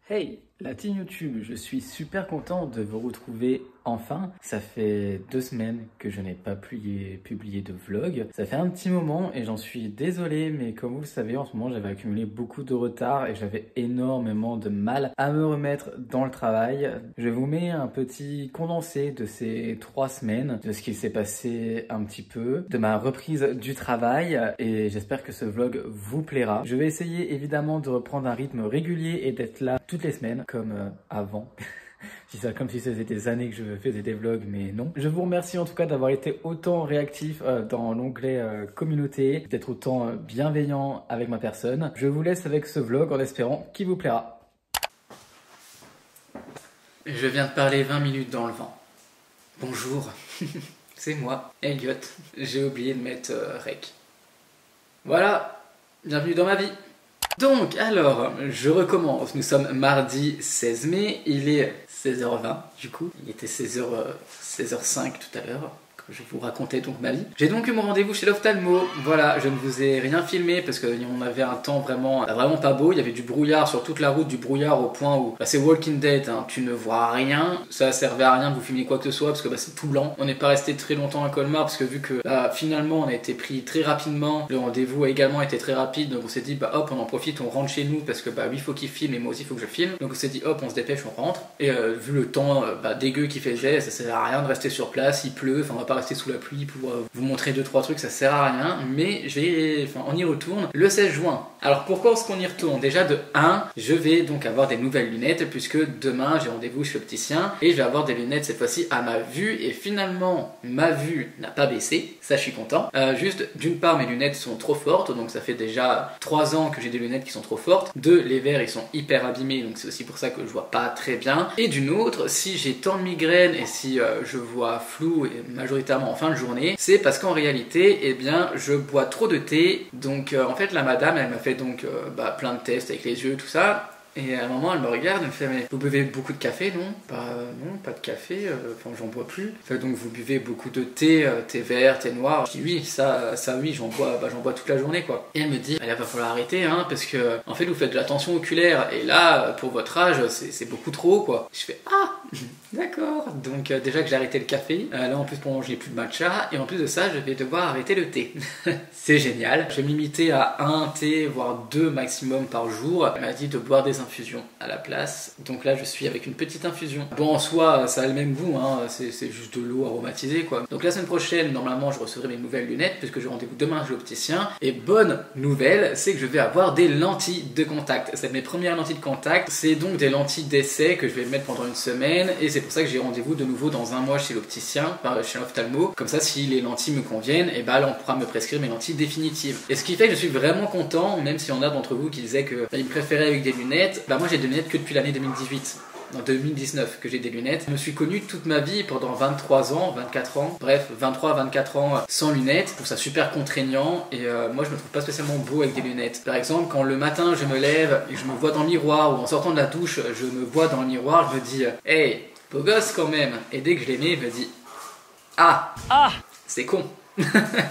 Hey, la team YouTube, je suis super content de vous retrouver enfin. Ça fait 2 semaines que je n'ai pas publié de vlog. Ça fait un petit moment et j'en suis désolé, mais comme vous le savez, en ce moment j'avais accumulé beaucoup de retard et j'avais énormément de mal à me remettre dans le travail. Je vous mets un petit condensé de ces 3 semaines, de ce qui s'est passé un petit peu, de ma reprise du travail, et j'espère que ce vlog vous plaira. Je vais essayer évidemment de reprendre un rythme régulier et d'être là toutes les semaines comme avant. Je dis ça comme si ça faisait des années que je faisais des vlogs, mais non. Je vous remercie en tout cas d'avoir été autant réactif dans l'onglet communauté, d'être autant bienveillant avec ma personne. Je vous laisse avec ce vlog en espérant qu'il vous plaira. Je viens de parler 20 minutes dans le vent. Bonjour, c'est moi, Elliot. J'ai oublié de mettre rec. Voilà, bienvenue dans ma vie. Donc, alors, je recommence. Nous sommes mardi 16 mai, il est 16h20 du coup. Il était 16h05 tout à l'heure. Je vous racontais donc ma vie. J'ai donc eu mon rendez-vous chez l'ophtalmo. Voilà, je ne vous ai rien filmé parce qu'on avait un temps vraiment pas beau. Il y avait du brouillard sur toute la route, du brouillard au point où c'est Walking Dead, hein, tu ne vois rien. Ça servait à rien de vous filmer quoi que ce soit parce que c'est tout blanc. On n'est pas resté très longtemps à Colmar parce que vu que finalement on a été pris très rapidement, le rendez-vous a également été très rapide. Donc on s'est dit hop, on en profite, on rentre chez nous parce que lui il faut qu'il filme et moi aussi il faut que je filme. Donc on s'est dit hop, on se dépêche, on rentre. Et vu le temps dégueu qu'il faisait, ça sert à rien de rester sur place, il pleut, enfin on va pas rester sous la pluie pour vous montrer 2-3 trucs, ça sert à rien, mais on y retourne le 16 juin. Alors pourquoi est-ce qu'on y retourne? Déjà de 1, je vais donc avoir des nouvelles lunettes puisque demain j'ai rendez-vous chez l'opticien et je vais avoir des lunettes cette fois-ci à ma vue et finalement ma vue n'a pas baissé, ça je suis content. Juste d'une part mes lunettes sont trop fortes, donc ça fait déjà 3 ans que j'ai des lunettes qui sont trop fortes. 2, les verres ils sont hyper abîmés, donc c'est aussi pour ça que je vois pas très bien. Et d'une autre, si j'ai tant de migraines et si je vois flou et majoritairement en fin de journée, c'est parce qu'en réalité, eh bien, je bois trop de thé. Donc en fait la madame elle m'a fait donc plein de tests avec les yeux, tout ça. Et à un moment, elle me regarde, elle me fait mais vous buvez beaucoup de café, non? Non, pas de café, enfin j'en bois plus. Donc vous buvez beaucoup de thé, thé vert, thé noir. Je dis oui, ça oui, j'en bois toute la journée quoi. Et elle me dit, il va falloir arrêter hein, parce que en fait vous faites de la tension oculaire et là, pour votre âge, c'est beaucoup trop quoi. Je fais ah d'accord. Donc déjà que j'ai arrêté le café, là en plus pour manger plus de matcha et en plus de ça, je vais devoir arrêter le thé. C'est génial. Je vais me limiter à 1 thé, voire 2 maximum par jour. Elle m'a dit de boire des infusions à la place. Donc là je suis avec une petite infusion. Bon en soi ça a le même goût, hein. C'est juste de l'eau aromatisée quoi. Donc la semaine prochaine normalement je recevrai mes nouvelles lunettes puisque j'ai rendez-vous demain chez l'opticien. Et bonne nouvelle, c'est que je vais avoir des lentilles de contact. C'est mes premières lentilles de contact. C'est donc des lentilles d'essai que je vais mettre pendant une semaine et c'est pour ça que j'ai rendez-vous de nouveau dans 1 mois chez l'opticien, chez l'ophtalmo. Comme ça si les lentilles me conviennent, et là on pourra me prescrire mes lentilles définitives. Et ce qui fait que je suis vraiment content, même si on a d'entre vous qui disaient que ils me préféraient avec des lunettes. Moi j'ai des lunettes que depuis l'année 2018. En 2019 que j'ai des lunettes. Je me suis connu toute ma vie pendant 23 ans, 24 ans, bref 23-24 ans sans lunettes. Je trouve ça super contraignant et moi je me trouve pas spécialement beau avec des lunettes. Par exemple quand le matin je me lève et que je me vois dans le miroir ou en sortant de la douche je me vois dans le miroir, je me dis hey beau gosse quand même, et dès que je les mets je me dis ah c'est con.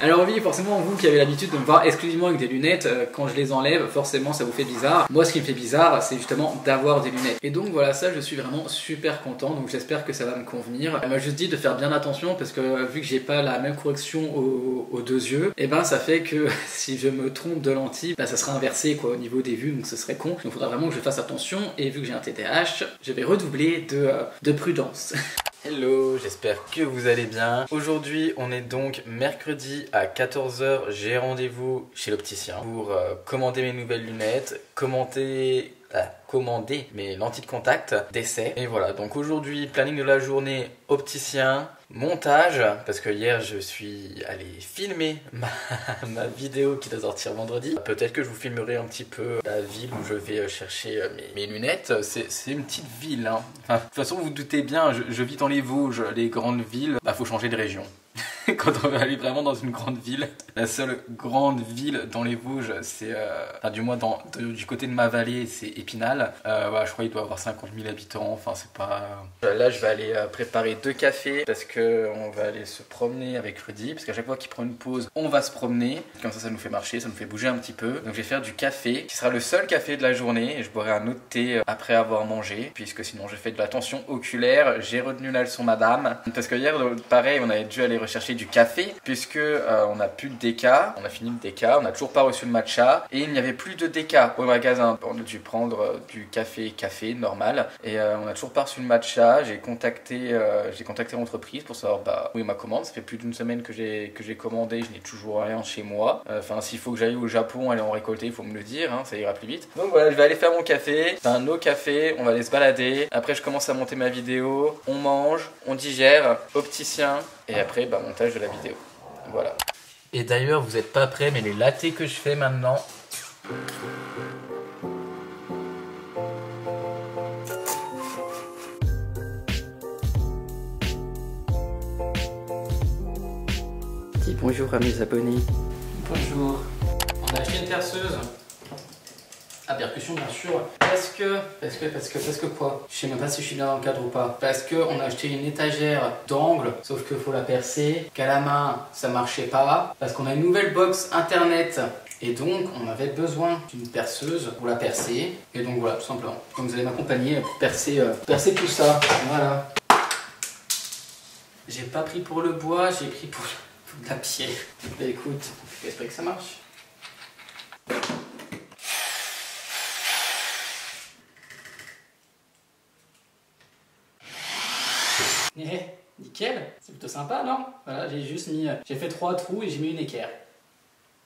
Alors oui, forcément vous qui avez l'habitude de me voir exclusivement avec des lunettes, quand je les enlève forcément ça vous fait bizarre. Moi ce qui me fait bizarre c'est justement d'avoir des lunettes. Et donc voilà, ça je suis vraiment super content, donc j'espère que ça va me convenir. Elle m'a juste dit de faire bien attention parce que vu que j'ai pas la même correction aux 2 yeux, et ça fait que si je me trompe de lentille, ça sera inversé quoi au niveau des vues, donc ce serait con. Donc il faudra vraiment que je fasse attention et vu que j'ai un TDAH, je vais redoubler de prudence. Hello, j'espère que vous allez bien. Aujourd'hui, on est donc mercredi à 14h. J'ai rendez-vous chez l'opticien pour commander mes nouvelles lunettes, commander mes lentilles de contact d'essai. Et voilà, donc aujourd'hui, planning de la journée, opticien, montage, parce que hier je suis allé filmer ma vidéo qui doit sortir vendredi. Peut-être que je vous filmerai un petit peu la ville où je vais chercher mes lunettes. C'est une petite ville, hein. Enfin, de toute façon vous vous doutez bien, je vis dans les Vosges, les grandes villes, faut changer de région. quand on veut aller vraiment dans une grande ville. La seule grande ville dans les Vosges, c'est, enfin, du moins du côté de ma vallée, c'est Épinal. Voilà, je crois qu'il doit avoir 50 000 habitants, enfin c'est pas... Là je vais aller préparer 2 cafés parce qu'on va aller se promener avec Rudy, parce qu'à chaque fois qu'il prend une pause, on va se promener. Comme ça nous fait marcher, ça nous fait bouger un petit peu. Donc je vais faire du café, qui sera le seul café de la journée, et je boirai un autre thé après avoir mangé, puisque sinon j'ai fait de la tension oculaire. J'ai retenu la leçon madame, parce que hier pareil on avait dû aller rechercher du café, puisque on n'a plus de déca, on a fini le déca, on n'a toujours pas reçu le matcha, et il n'y avait plus de déca au magasin. On a dû prendre du café normal, et on n'a toujours pas reçu le matcha. J'ai contacté l'entreprise pour savoir où est ma commande. Ça fait plus d'une semaine que j'ai commandé, je n'ai toujours rien chez moi. Enfin s'il faut que j'aille au Japon aller en récolter, il faut me le dire, hein, ça ira plus vite. Donc voilà, je vais aller faire mon café, c'est un no café, on va aller se balader. Après je commence à monter ma vidéo, on mange, on digère, opticien, et après montage de la vidéo. Voilà. Et d'ailleurs, vous n'êtes pas prêts, mais les lattés que je fais maintenant. Dis bonjour à mes abonnés. Bonjour. On a acheté une perceuse. À percussion bien sûr. Parce que quoi? Je sais même pas si je suis bien dans le cadre ou pas. Parce que on a acheté une étagère d'angle, sauf qu'il faut la percer, qu'à la main ça marchait pas. Parce qu'on a une nouvelle box internet. Et donc on avait besoin d'une perceuse pour la percer. Et donc voilà, tout simplement. Donc vous allez m'accompagner pour percer tout ça. Voilà. J'ai pas pris pour le bois, j'ai pris pour la pierre. Bah écoute, j'espère que ça marche. Nickel, c'est plutôt sympa, non? Voilà, j'ai fait 3 trous et j'ai mis une équerre.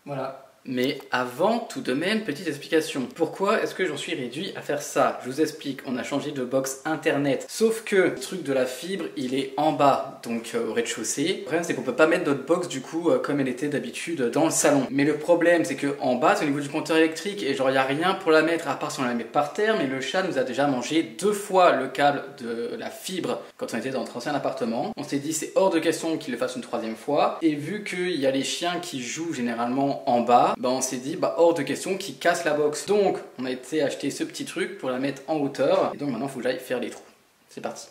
Voilà. Mais avant tout de même, petite explication. Pourquoi est-ce que j'en suis réduit à faire ça? Je vous explique, on a changé de box internet. Sauf que le truc de la fibre, il est en bas, donc au rez-de-chaussée. Le problème, c'est qu'on peut pas mettre notre box du coup comme elle était d'habitude dans le salon. Mais le problème, c'est que en bas, c'est au niveau du compteur électrique et genre il n'y a rien pour la mettre à part si on la met par terre. Mais le chat nous a déjà mangé 2 fois le câble de la fibre quand on était dans notre ancien appartement. On s'est dit c'est hors de question qu'il le fasse une 3e fois. Et vu qu'il y a les chiens qui jouent généralement en bas, on s'est dit hors de question qu'ils cassent la box. Donc on a été acheter ce petit truc pour la mettre en hauteur. Et donc maintenant il faut que j'aille faire les trous. C'est parti.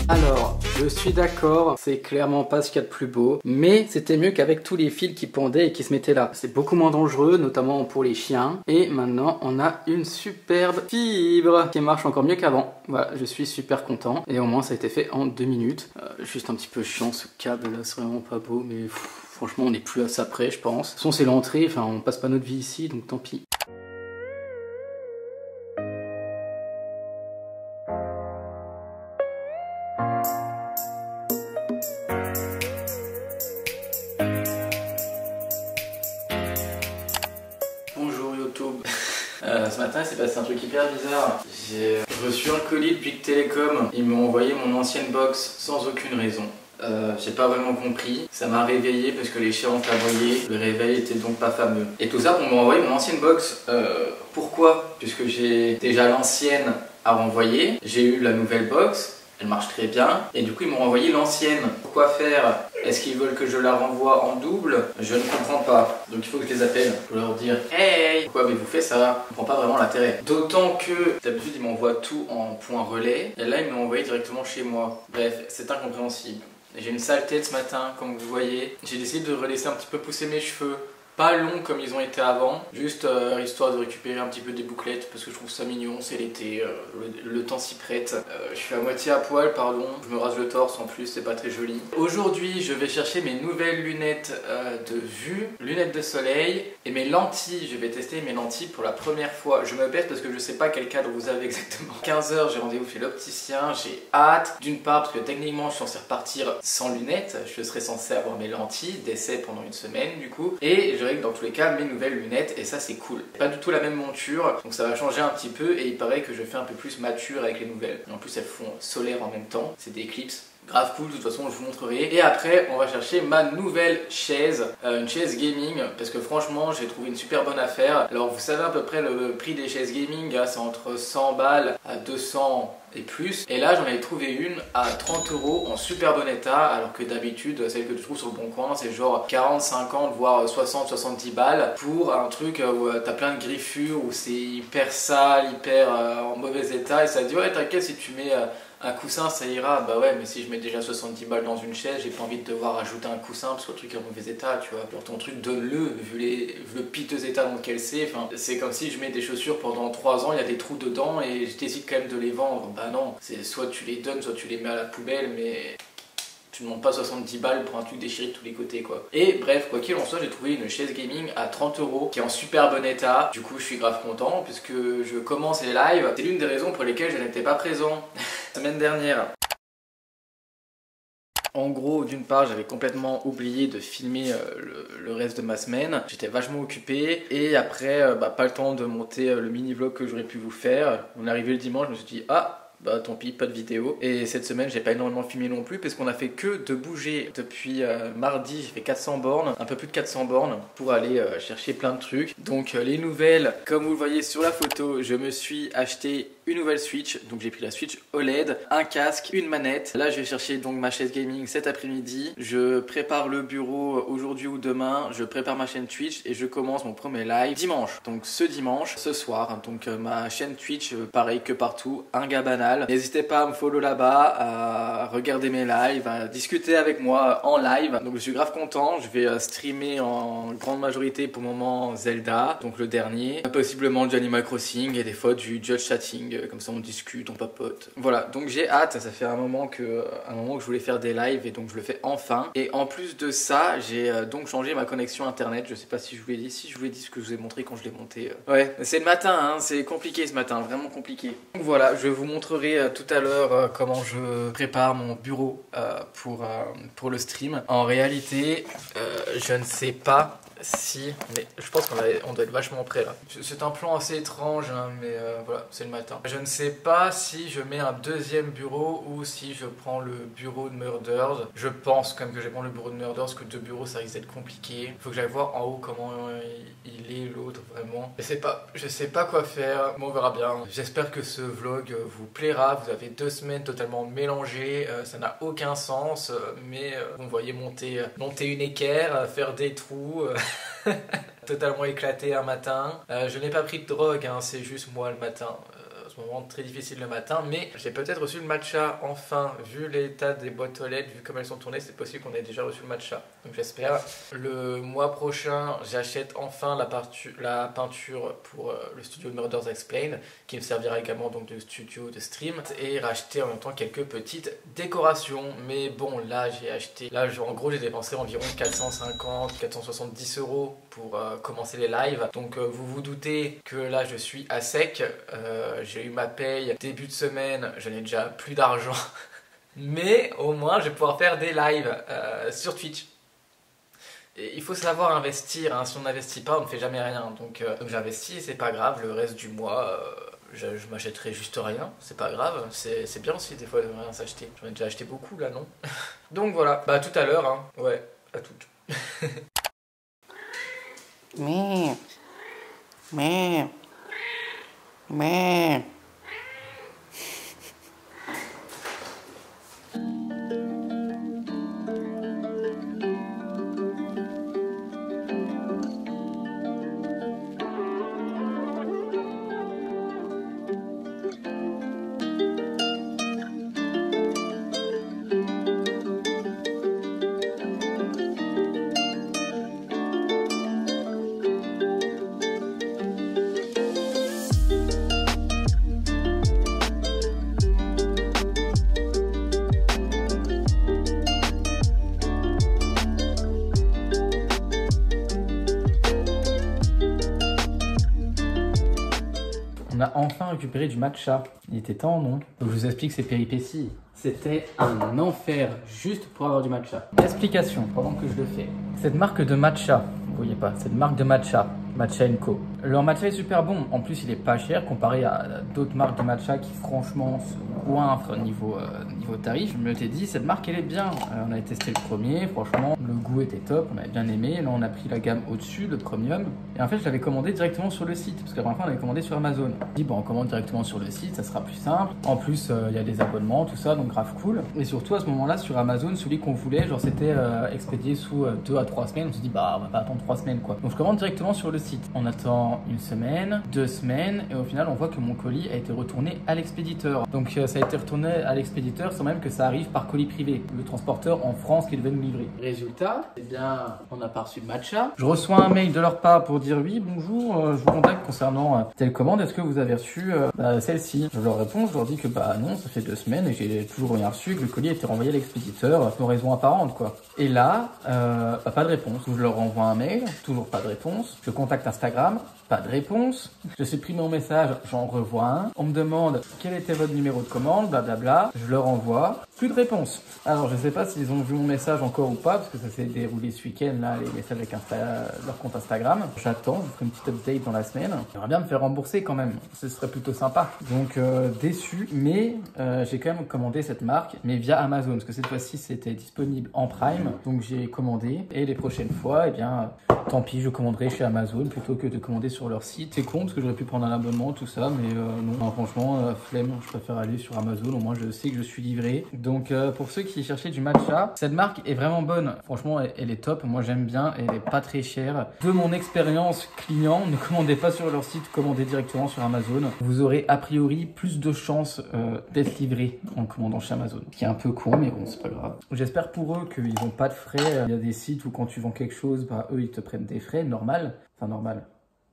Alors, je suis d'accord, c'est clairement pas ce qu'il y a de plus beau, mais c'était mieux qu'avec tous les fils qui pendaient et qui se mettaient là. C'est beaucoup moins dangereux, notamment pour les chiens. Et maintenant, on a une superbe fibre qui marche encore mieux qu'avant. Voilà, je suis super content. Et au moins, ça a été fait en 2 minutes. Juste un petit peu chiant ce câble là, c'est vraiment pas beau, mais franchement, on n'est plus à ça près, je pense. De toute façon, c'est l'entrée, enfin, on passe pas notre vie ici, donc tant pis. Ce matin, il s'est passé un truc hyper bizarre. J'ai reçu un colis depuis Télécom. Ils m'ont envoyé mon ancienne box sans aucune raison. J'ai pas vraiment compris. Ça m'a réveillé parce que les chiens ont aboyé. Le réveil était donc pas fameux. Et tout ça pour m'envoyer mon ancienne box. Pourquoi? Puisque j'ai déjà l'ancienne à renvoyer. J'ai eu la nouvelle box. Elle marche très bien. Et du coup, ils m'ont renvoyé l'ancienne. Pourquoi faire? Est-ce qu'ils veulent que je la renvoie en double? Je ne comprends pas. Donc il faut que je les appelle pour leur dire hey, pourquoi avez-vous fait ça? Je comprends pas vraiment l'intérêt. D'autant que d'habitude, ils m'envoient tout en point relais. Et là, ils m'ont envoyé directement chez moi. Bref, c'est incompréhensible. J'ai une sale tête ce matin, comme vous voyez. J'ai décidé de relaisser un petit peu pousser mes cheveux. Pas longs comme ils ont été avant, juste histoire de récupérer un petit peu des bouclettes parce que je trouve ça mignon, c'est l'été, le temps s'y prête. Je suis à moitié à poil, pardon, je me rase le torse en plus, c'est pas très joli. Aujourd'hui, je vais chercher mes nouvelles lunettes de vue, lunettes de soleil et mes lentilles. Je vais tester mes lentilles pour la première fois. Je me baisse parce que je sais pas quel cadre vous avez exactement. 15 h, j'ai rendez-vous chez l'opticien, j'ai hâte. D'une part parce que techniquement, je suis censé repartir sans lunettes, je serais censé avoir mes lentilles d'essai pendant une semaine du coup. Et je règle dans tous les cas mes nouvelles lunettes et ça c'est cool. Pas du tout la même monture donc ça va changer un petit peu et il paraît que je fais un peu plus mature avec les nouvelles. Et en plus elles font solaire en même temps, c'est des Eclipse. Grave cool, de toute façon je vous montrerai. Et après on va chercher ma nouvelle chaise, une chaise gaming, parce que franchement j'ai trouvé une super bonne affaire. Alors vous savez à peu près le prix des chaises gaming, c'est entre 100 balles à 200 et plus. Et là j'en ai trouvé une à 30 € en super bon état, alors que d'habitude celle que tu trouves sur le bon coin c'est genre 40, 50 voire 60, 70 balles pour un truc où t'as plein de griffures, où c'est hyper sale, hyper en mauvais état, et ça te dit ouais t'inquiète si tu mets un coussin ça ira. Bah ouais, mais si je mets déjà 70 balles dans une chaise, j'ai pas envie de devoir ajouter un coussin parce que le truc est en mauvais état, tu vois. Genre ton truc donne-le, vu le piteux état dans lequel c'est. Enfin, c'est comme si je mets des chaussures pendant 3 ans, il y a des trous dedans et je décide quand même de les vendre. Bah non, c'est soit tu les donnes, soit tu les mets à la poubelle, mais tu ne demandes pas 70 balles pour un truc déchiré de tous les côtés quoi. Et bref, quoi qu'il en soit, j'ai trouvé une chaise gaming à 30 € qui est en super bon état. Du coup je suis grave content puisque je commence les lives. C'est l'une des raisons pour lesquelles je n'étais pas présent la semaine dernière. En gros, d'une part, j'avais complètement oublié de filmer le reste de ma semaine. J'étais vachement occupé. Et après, pas le temps de monter le mini-vlog que j'aurais pu vous faire. On est arrivé le dimanche, je me suis dit, ah, bah tant pis, pas de vidéo. Et cette semaine j'ai pas énormément filmé non plus parce qu'on a fait que de bouger depuis mardi. J'ai fait 400 bornes, un peu plus de 400 bornes pour aller chercher plein de trucs. Donc les nouvelles, comme vous le voyez sur la photo, je me suis acheté une nouvelle Switch, donc j'ai pris la Switch OLED, un casque, une manette. Là je vais chercher donc ma chaise gaming cet après-midi. Je prépare le bureau aujourd'hui ou demain, je prépare ma chaîne Twitch et je commence mon premier live dimanche. Donc ce dimanche, ce soir, donc ma chaîne Twitch, pareil que partout, un gars banal. N'hésitez pas à me follow là-bas, à regarder mes lives, à discuter avec moi en live. Donc je suis grave content, je vais streamer en grande majorité pour le moment Zelda, donc le dernier, possiblement du Animal Crossing et des fois du Judge Chatting, comme ça on discute, on papote. Voilà, donc j'ai hâte, ça fait un moment que je voulais faire des lives et donc je le fais enfin. Et en plus de ça, j'ai donc changé ma connexion internet, je sais pas si je vous l'ai dit, si je vous l'ai dit ce que je vous ai montré quand je l'ai monté. Ouais, c'est le matin, hein, c'est compliqué ce matin, vraiment compliqué. Donc voilà, je vous montrerai tout à l'heure comment je prépare mon bureau pour le stream. En réalité, je ne sais pas si, mais je pense qu'on doit être vachement près là. C'est un plan assez étrange, hein, mais voilà, c'est le matin. Je ne sais pas si je mets un deuxième bureau ou si je prends le bureau de Murders. Je pense quand même que je vais prendre le bureau de Murders, parce que 2 bureaux ça risque d'être compliqué. Il faut que j'aille voir en haut comment il est l'autre vraiment. Je sais pas quoi faire, mais on verra bien. J'espère que ce vlog vous plaira. Vous avez 2 semaines totalement mélangées, ça n'a aucun sens, mais vous me voyez monter une équerre, faire des trous. Totalement éclaté un matin. Je n'ai pas pris de drogue, hein, c'est juste moi le matin. Ce moment très difficile le matin, mais j'ai peut-être reçu le matcha enfin, vu l'état des boîtes aux lettres, vu comme elles sont tournées, c'est possible qu'on ait déjà reçu le matcha. Donc j'espère. Le mois prochain, j'achète enfin la peinture pour le studio de Murders Explained, qui me servira également donc de studio de stream, et racheter en même temps quelques petites décorations. Mais bon, là j'ai acheté, en gros j'ai dépensé environ 450-470 € pour commencer les lives. Donc vous vous doutez que là je suis à sec. J'ai eu ma paye début de semaine, je n'ai déjà plus d'argent. Mais au moins je vais pouvoir faire des lives sur Twitch. Et il faut savoir investir, hein. Si on n'investit pas on ne fait jamais rien. Donc j'investis et c'est pas grave, le reste du mois je m'achèterai juste rien, c'est pas grave. C'est bien aussi des fois de rien s'acheter. J'en ai déjà acheté beaucoup là, non? Donc voilà, bah à tout à l'heure, hein. Ouais, à toutes. Mais on a enfin récupéré du matcha. Il était temps, non? Donc je vous explique ses péripéties. C'était un enfer juste pour avoir du matcha. Explication pendant que je le fais. Cette marque de matcha, vous voyez pas, cette marque de matcha, Matcha & Co. Leur matcha est super bon. En plus, il est pas cher comparé à d'autres marques de matcha qui franchement se goinfrent niveau tarif. Je me t'ai dit, cette marque elle est bien. On a testé le premier, franchement, le goût était top, on avait bien aimé. Là, on a pris la gamme au-dessus, le premium. Et en fait, je l'avais commandé directement sur le site parce que la première fois, on avait commandé sur Amazon. Je dit, bon, on commande directement sur le site, ça sera plus simple. En plus, il y a des abonnements, tout ça, donc grave cool. Et surtout, à ce moment-là, sur Amazon, celui qu'on voulait, genre, c'était expédié sous 2 à 3 semaines. On se dit, bah, on va pas attendre 3 semaines, quoi. Donc, je commande directement sur le site. On attend une semaine, 2 semaines, et au final, on voit que mon colis a été retourné à l'expéditeur. Donc, ça a été retourné à l'expéditeur sans même que ça arrive par colis privé. Le transporteur en France qui devait nous livrer. Résultat, eh bien, on n'a pas reçu de matcha. Je reçois un mail de leur part pour dire oui, bonjour, je vous contacte concernant telle commande. Est-ce que vous avez reçu celle-ci? Je leur réponds, je leur dis que bah non, ça fait 2 semaines et j'ai toujours rien reçu, que le colis a été renvoyé à l'expéditeur pour raison apparente, quoi. Et là, pas de réponse. Je leur envoie un mail, toujours pas de réponse. Je contacte Instagram, pas de réponse. Je supprime mon message, j'en revois un. On me demande quel était votre numéro de commande, blablabla. Je leur envoie, plus de réponse. Alors je sais pas s'ils ont vu mon message encore ou pas, parce que ça s'est déroulé ce week-end, là, les messages avec leur compte Instagram. J'attends, je ferai une petite update dans la semaine. J'aimerais bien me faire rembourser quand même, ce serait plutôt sympa. Donc déçu, mais j'ai quand même commandé cette marque, mais via Amazon, parce que cette fois-ci c'était disponible en Prime, donc j'ai commandé. Et les prochaines fois, eh bien, tant pis, je commanderai chez Amazon plutôt que de commander sur leur site. C'est con parce que j'aurais pu prendre un abonnement, tout ça, mais non, franchement, flemme, je préfère aller sur Amazon, au moins je sais que je suis livré. Donc pour ceux qui cherchaient du matcha, cette marque est vraiment bonne. Franchement, elle est top, moi j'aime bien, elle est pas très chère. De mon expérience client, ne commandez pas sur leur site, commandez directement sur Amazon. Vous aurez a priori plus de chances d'être livré en commandant chez Amazon. Ce qui est un peu con, mais bon, c'est pas grave. J'espère pour eux qu'ils n'ont pas de frais. Il y a des sites où quand tu vends quelque chose, bah eux ils te prennent des frais, normal. Enfin normal.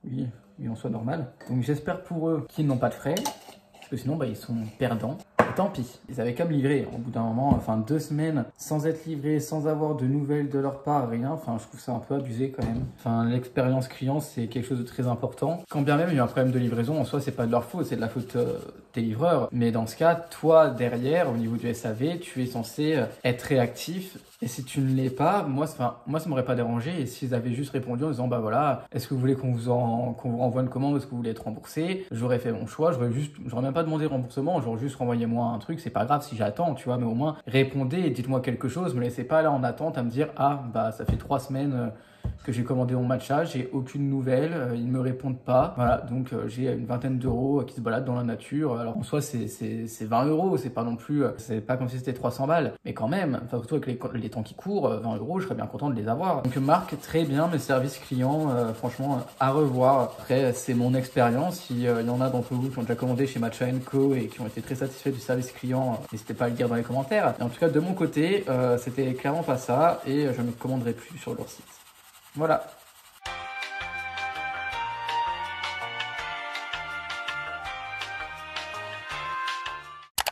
Oui, en soit normal. Donc j'espère pour eux qu'ils n'ont pas de frais, parce que sinon bah, ils sont perdants. Et tant pis, ils avaient qu'à me livrer au bout d'un moment, enfin 2 semaines sans être livrés, sans avoir de nouvelles de leur part, rien. Enfin je trouve ça un peu abusé quand même. Enfin l'expérience client c'est quelque chose de très important. Quand bien même il y a un problème de livraison, en soi c'est pas de leur faute, c'est de la faute des livreurs. Mais dans ce cas, toi derrière, au niveau du SAV, tu es censé être réactif. Et si tu ne l'es pas, moi ça m'aurait pas dérangé. Et s'ils avaient juste répondu en disant bah voilà, est-ce que vous voulez qu'on vous renvoie une commande, est-ce que vous voulez être remboursé, j'aurais fait mon choix, j'aurais même pas demandé remboursement, j'aurais juste renvoyé moi un truc, c'est pas grave si j'attends, tu vois, mais au moins répondez et dites-moi quelque chose, me laissez pas là en attente à me dire ah bah ça fait 3 semaines que j'ai commandé mon matcha, j'ai aucune nouvelle, ils ne me répondent pas. Voilà, donc j'ai une vingtaine d'euros qui se baladent dans la nature. Alors en soi, c'est 20 euros, c'est pas non plus, c'est pas comme si c'était 300 balles, mais quand même, enfin, surtout avec les temps qui courent, 20 euros, je serais bien content de les avoir. Donc marque très bien mes services clients, franchement, à revoir. Après, c'est mon expérience. S'il y en a d'entre vous qui ont déjà commandé chez Matcha & Co et qui ont été très satisfaits du service client, n'hésitez pas à le dire dans les commentaires. Et en tout cas, de mon côté, c'était clairement pas ça et je ne commanderai plus sur leur site. Voilà.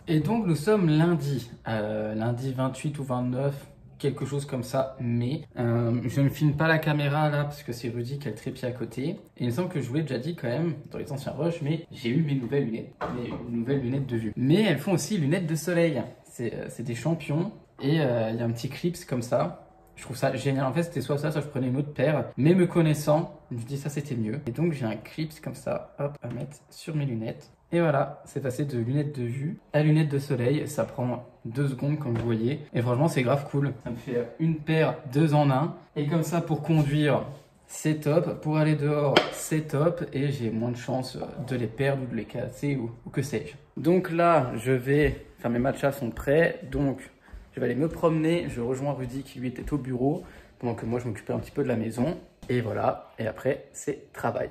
Et donc nous sommes lundi, lundi 28 ou 29, quelque chose comme ça, mais je ne filme pas la caméra là parce que c'est Rudy qui a le trépied à côté. Et il me semble que je vous l'ai déjà dit quand même dans les anciens rushs, mais j'ai eu mes nouvelles lunettes de vue. Mais elles font aussi lunettes de soleil, c'est des champions et il y a un petit clips comme ça. Je trouve ça génial. En fait, c'était soit ça je prenais une autre paire. Mais me connaissant, je me dis ça c'était mieux. Et donc j'ai un clip comme ça, hop, à mettre sur mes lunettes. Et voilà, c'est passé de lunettes de vue à lunettes de soleil. Ça prend 2 secondes comme vous voyez. Et franchement, c'est grave cool. Ça me fait une paire 2 en 1. Et comme ça, pour conduire, c'est top. Pour aller dehors, c'est top. Et j'ai moins de chances de les perdre ou de les casser ou que sais-je. Donc là, mes matchas sont prêts. Donc je vais aller me promener, je rejoins Rudy qui lui était au bureau, pendant que moi je m'occupais un petit peu de la maison. Et voilà, et après c'est travail.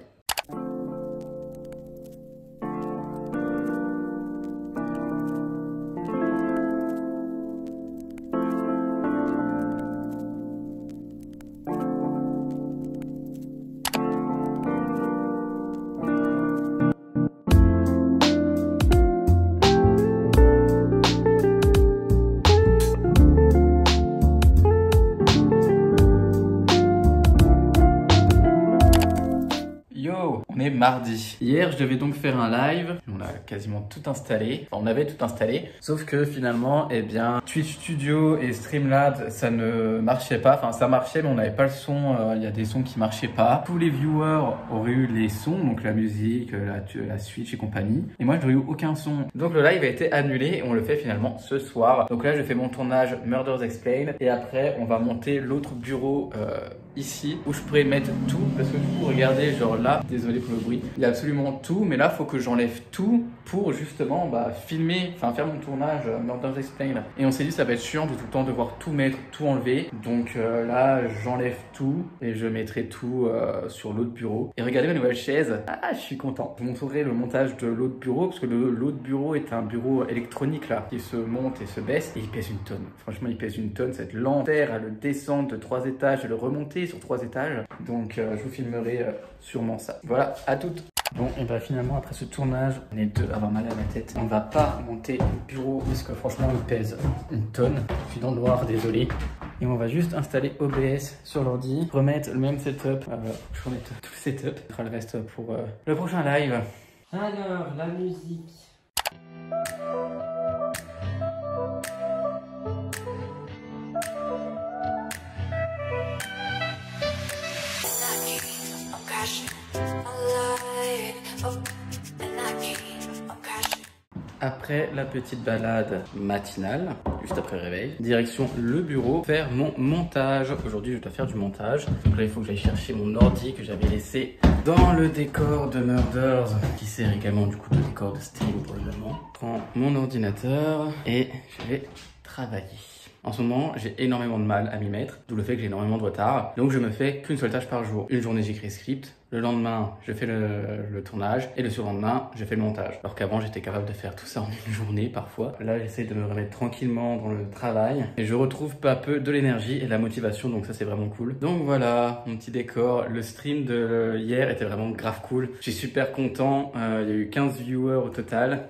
mardi. Hier, je devais donc faire un live. On a quasiment tout installé. Enfin, on avait tout installé. Sauf que finalement, eh bien, Twitch Studio et Streamlabs, ça ne marchait pas. Enfin, ça marchait, mais on n'avait pas le son. Il y a des sons qui marchaient pas. Tous les viewers auraient eu les sons, donc la musique, la Switch et compagnie. Et moi, je n'aurais eu aucun son. Donc le live a été annulé et on le fait finalement ce soir. Donc là, je fais mon tournage Murders Explained. Et après, on va monter l'autre bureau ici où je pourrais mettre tout. Parce que du coup, regardez, genre là, désolé pour le bruit, il y a absolument tout. Mais là, il faut que j'enlève tout pour justement filmer, enfin faire mon tournage Murders Explained. Et on s'est dit, ça va être chiant de tout le temps devoir tout mettre, tout enlever. Donc là, j'enlève tout et je mettrai tout sur l'autre bureau. Et regardez ma nouvelle chaise. Ah, je suis content. Je vous montrerai le montage de l'autre bureau parce que l'autre bureau est un bureau électronique là qui se monte et se baisse et il pèse une tonne. Franchement, il pèse une tonne. Cette l'enfer à le descendre de 3 étages et le remonter sur 3 étages. Donc je vous filmerai sûrement ça. Voilà, à toutes. Bon, et bah finalement après ce tournage, on est deux à avoir mal à la tête. On va pas monter le bureau parce que franchement il pèse une tonne. Je suis dans le noir, désolé. Et on va juste installer OBS sur l'ordi, remettre le même setup. Je remets tout le setup. Ce sera le reste pour le prochain live. Alors, la musique. Après la petite balade matinale, juste après le réveil, direction le bureau, faire mon montage. Aujourd'hui, je dois faire du montage. Donc là, il faut que j'aille chercher mon ordi que j'avais laissé dans le décor de Murders, qui sert également du coup de décor de stream pour le moment. Je prends mon ordinateur et je vais travailler. En ce moment, j'ai énormément de mal à m'y mettre, d'où le fait que j'ai énormément de retard. Donc je me fais qu'une seule tâche par jour. Une journée, j'écris script. Le lendemain, je fais le tournage. Et le surlendemain, je fais le montage. Alors qu'avant, j'étais capable de faire tout ça en une journée parfois. Là, j'essaie de me remettre tranquillement dans le travail. Et je retrouve peu à peu de l'énergie et de la motivation. Donc ça, c'est vraiment cool. Donc voilà, mon petit décor. Le stream de hier était vraiment grave cool. Je suis super content. Il y a eu 15 viewers au total.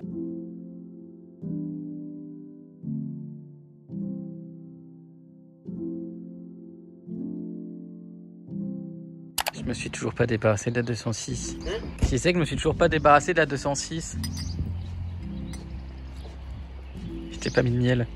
Je me suis toujours pas débarrassé de la 206. Qui c'est que je me suis toujours pas débarrassé de la 206? Je t'ai pas mis de miel.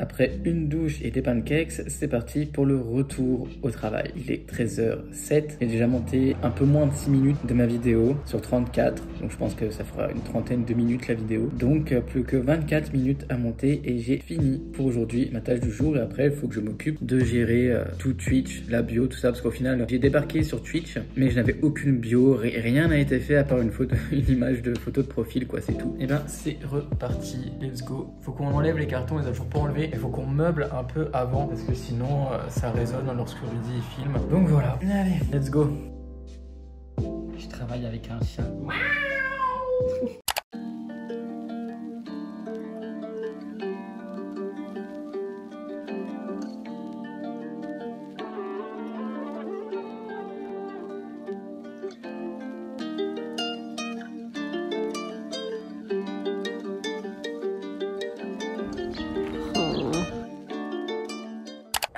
Après une douche et des pancakes, c'est parti pour le retour au travail. Il est 13h07. J'ai déjà monté un peu moins de 6 minutes de ma vidéo sur 34. Donc je pense que ça fera une trentaine de minutes la vidéo. Donc plus que 24 minutes à monter et j'ai fini pour aujourd'hui ma tâche du jour. Et après, il faut que je m'occupe de gérer tout Twitch, la bio, tout ça. Parce qu'au final, j'ai débarqué sur Twitch, mais je n'avais aucune bio. Rien n'a été fait à part une photo, une image de photo de profil, quoi, c'est tout. Et ben, c'est reparti. Let's go. Faut qu'on enlève les cartons, on les a toujours pas enlevés. Il faut qu'on meuble un peu avant parce que sinon ça résonne lorsque Rudy filme. Donc voilà. Allez, let's go. Je travaille avec un chien.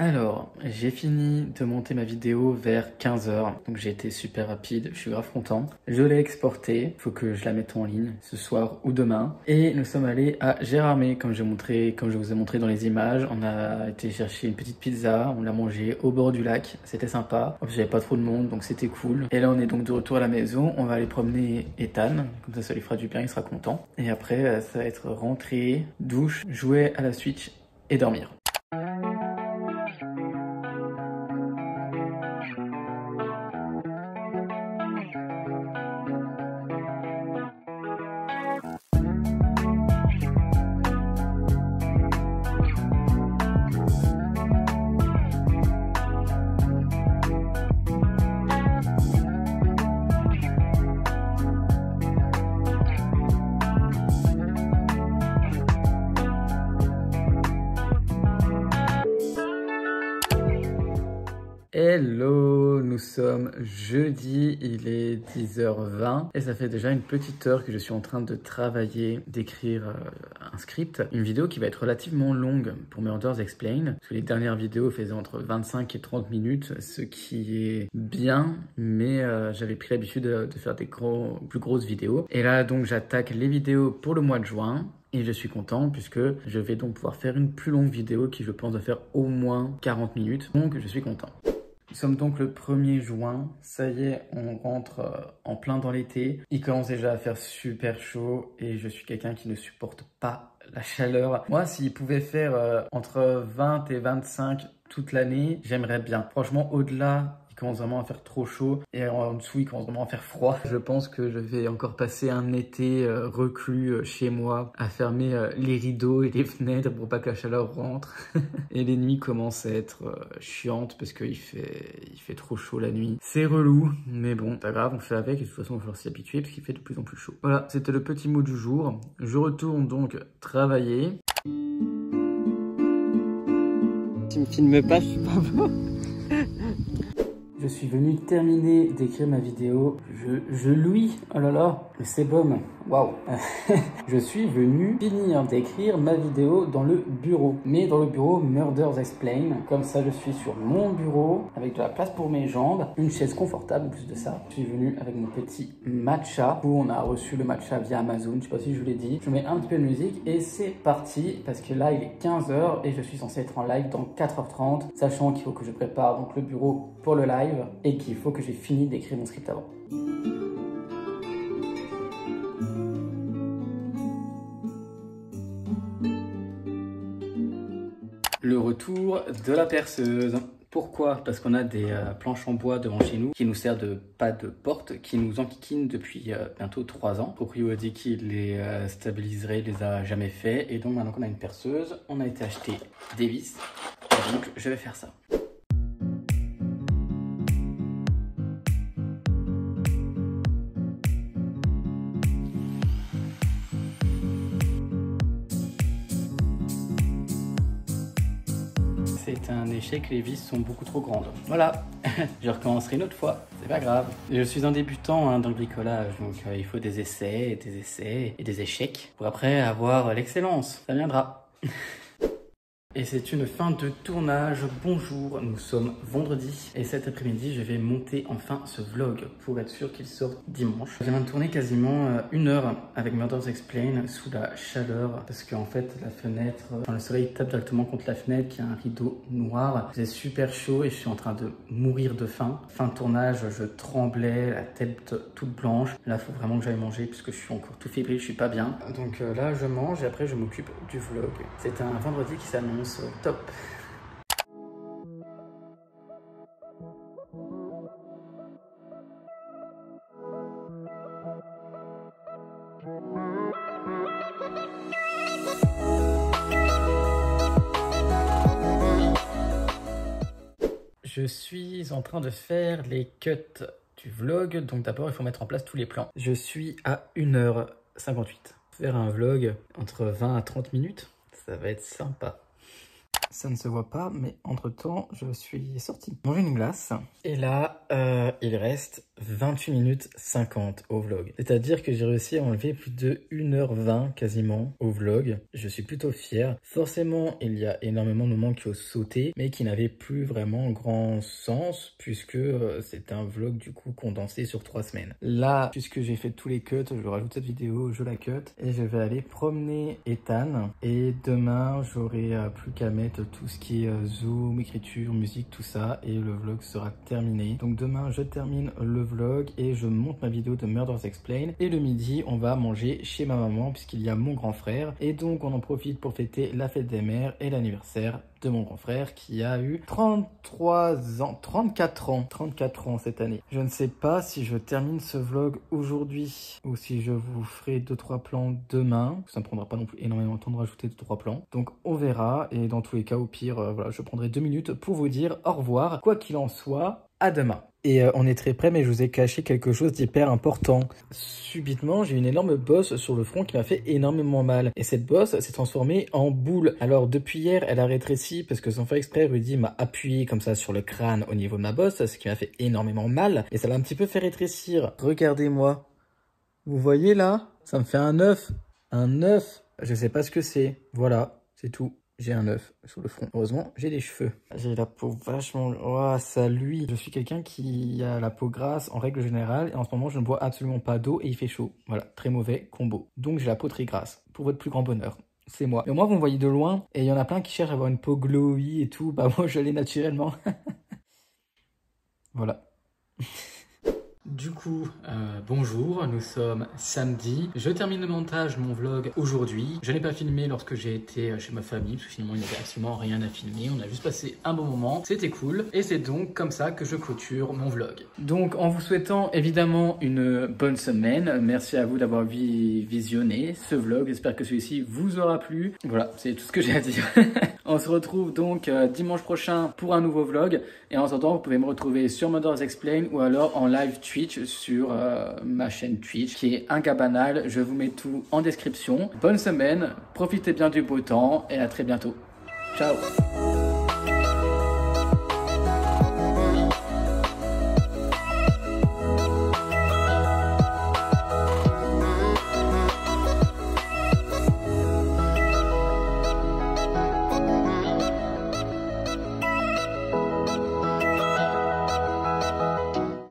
Alors, j'ai fini de monter ma vidéo vers 15h, donc j'ai été super rapide, je suis grave content. Je l'ai exportée, faut que je la mette en ligne ce soir ou demain. Et nous sommes allés à Gérardmer, comme je vous ai montré dans les images. On a été chercher une petite pizza, on l'a mangée au bord du lac, c'était sympa. En plus, j'avais pas trop de monde, donc c'était cool. Et là, on est donc de retour à la maison, on va aller promener Ethan, comme ça lui fera du bien, il sera content. Et après, ça va être rentrer, douche, jouer à la Switch et dormir. Hello, nous sommes jeudi, il est 10h20 et ça fait déjà une petite heure que je suis en train de travailler, d'écrire un script. Une vidéo qui va être relativement longue pour Murders Explained, parce que les dernières vidéos faisaient entre 25 et 30 minutes, ce qui est bien, mais j'avais pris l'habitude de faire des plus grosses vidéos. Et là donc j'attaque les vidéos pour le mois de juin. Et je suis content puisque je vais donc pouvoir faire une plus longue vidéo qui je pense va faire au moins 40 minutes. Donc je suis content. Nous sommes donc le 1er juin, ça y est, on rentre en plein dans l'été. Il commence déjà à faire super chaud et je suis quelqu'un qui ne supporte pas la chaleur. Moi, s'il pouvait faire entre 20 et 25 toute l'année, j'aimerais bien. Franchement, au-delà, il commence vraiment à faire trop chaud et en dessous, il commence vraiment à faire froid. Je pense que je vais encore passer un été reclus chez moi à fermer les rideaux et les fenêtres pour pas que la chaleur rentre. Et les nuits commencent à être chiantes parce qu'il fait trop chaud la nuit. C'est relou, mais bon, pas grave, on fait avec et de toute façon, il va falloir s'y habituer parce qu'il fait de plus en plus chaud. Voilà, c'était le petit mot du jour. Je retourne donc travailler. Tu me filmes pas, je suis pas beau. Je suis venu terminer d'écrire ma vidéo. Je louis. Oh là là, le sébum. Waouh. Je suis venu finir d'écrire ma vidéo dans le bureau. Mais dans le bureau Murders Explained. Comme ça, je suis sur mon bureau avec de la place pour mes jambes. Une chaise confortable en plus de ça. Je suis venu avec mon petit matcha. Où on a reçu le matcha via Amazon. Je sais pas si je vous l'ai dit. Je mets un petit peu de musique et c'est parti. Parce que là, il est 15h et je suis censé être en live dans 4h30. Sachant qu'il faut que je prépare donc le bureau pour le live. Et qu'il faut que j'ai fini d'écrire mon script avant. Le retour de la perceuse. Pourquoi? Parce qu'on a des planches en bois devant chez nous qui nous servent de pas de porte, qui nous enquiquinent depuis bientôt 3 ans. Le proprio a dit qu'il les stabiliserait, il les a jamais fait. Et donc maintenant qu'on a une perceuse, on a été acheter des vis. Et donc je vais faire ça. C'est un échec, les vis sont beaucoup trop grandes. Voilà, je recommencerai une autre fois, c'est pas grave. Je suis un débutant dans le bricolage, donc il faut des essais et des échecs pour après avoir l'excellence. Ça viendra. Et c'est une fin de tournage. Bonjour, nous sommes vendredi et cet après-midi je vais monter enfin ce vlog pour être sûr qu'il sorte dimanche. Je viens de tourner quasiment 1 heure avec Murders Explained sous la chaleur parce qu'en fait la fenêtre, le soleil tape directement contre la fenêtre qui a un rideau noir. C'est super chaud et je suis en train de mourir de faim. Fin de tournage, je tremblais, la tête toute blanche. Là il faut vraiment que j'aille manger puisque je suis encore tout fébrile, je suis pas bien. Donc là je mange et après je m'occupe du vlog. C'est un vendredi qui s'annonce top. Je suis en train de faire les cuts du vlog, donc d'abord il faut mettre en place tous les plans. Je suis à 1h58. Faire un vlog entre 20 à 30 minutes, ça va être sympa. Ça ne se voit pas, mais entre-temps, je suis sorti manger une glace. Et là, il reste 28 minutes 50 au vlog. C'est-à-dire que j'ai réussi à enlever plus de 1h20 quasiment au vlog. Je suis plutôt fier. Forcément, il y a énormément de moments qui ont sauté, mais qui n'avaient plus vraiment grand sens, puisque c'est un vlog du coup condensé sur 3 semaines. Là, puisque j'ai fait tous les cuts, je rajoute cette vidéo, je la cut, et je vais aller promener Ethan. Et demain, j'aurai plus qu'à mettre tout ce qui est zoom, écriture, musique, tout ça, et le vlog sera terminé. Donc demain je termine le vlog et je monte ma vidéo de Murders Explained, et le midi on va manger chez ma maman puisqu'il y a mon grand frère, et donc on en profite pour fêter la fête des mères et l'anniversaire de mon grand frère qui a eu 34 ans cette année. Je ne sais pas si je termine ce vlog aujourd'hui ou si je vous ferai 2-3 plans demain. Ça ne prendra pas non plus énormément de temps de rajouter 2-3 plans. Donc on verra, et dans tous les cas au pire, voilà, je prendrai 2 minutes pour vous dire au revoir. Quoi qu'il en soit, à demain. Et on est très près, mais je vous ai caché quelque chose d'hyper important. Subitement, j'ai une énorme bosse sur le front qui m'a fait énormément mal. Et cette bosse s'est transformée en boule. Alors depuis hier, elle a rétréci parce que sans faire exprès, Rudy m'a appuyé comme ça sur le crâne au niveau de ma bosse, ce qui m'a fait énormément mal. Et ça l'a un petit peu fait rétrécir. Regardez-moi. Vous voyez là? Ça me fait un œuf. Un œuf. Je sais pas ce que c'est. Voilà, c'est tout. J'ai un œuf sur le front. Heureusement, j'ai des cheveux. J'ai la peau vachement... Oh, ça luit. Je suis quelqu'un qui a la peau grasse en règle générale. Et en ce moment, je ne bois absolument pas d'eau et il fait chaud. Voilà, très mauvais combo. Donc, j'ai la peau très grasse. Pour votre plus grand bonheur. C'est moi. Et moi, vous me voyez de loin. Et il y en a plein qui cherchent à avoir une peau glowy et tout. Bah, moi, je l'ai naturellement. Voilà. Du coup, bonjour, nous sommes samedi. Je termine le montage de mon vlog aujourd'hui. Je n'ai pas filmé lorsque j'ai été chez ma famille, parce que finalement il n'y avait absolument rien à filmer. On a juste passé un bon moment, c'était cool. Et c'est donc comme ça que je clôture mon vlog. Donc en vous souhaitant évidemment une bonne semaine, merci à vous d'avoir visionné ce vlog. J'espère que celui-ci vous aura plu. Voilà, c'est tout ce que j'ai à dire. On se retrouve donc dimanche prochain pour un nouveau vlog. Et en attendant, vous pouvez me retrouver sur Mothers Explain ou alors en live Twitch sur ma chaîne Twitch qui est un gars banal. Je vous mets tout en description. Bonne semaine, profitez bien du beau temps et à très bientôt. Ciao!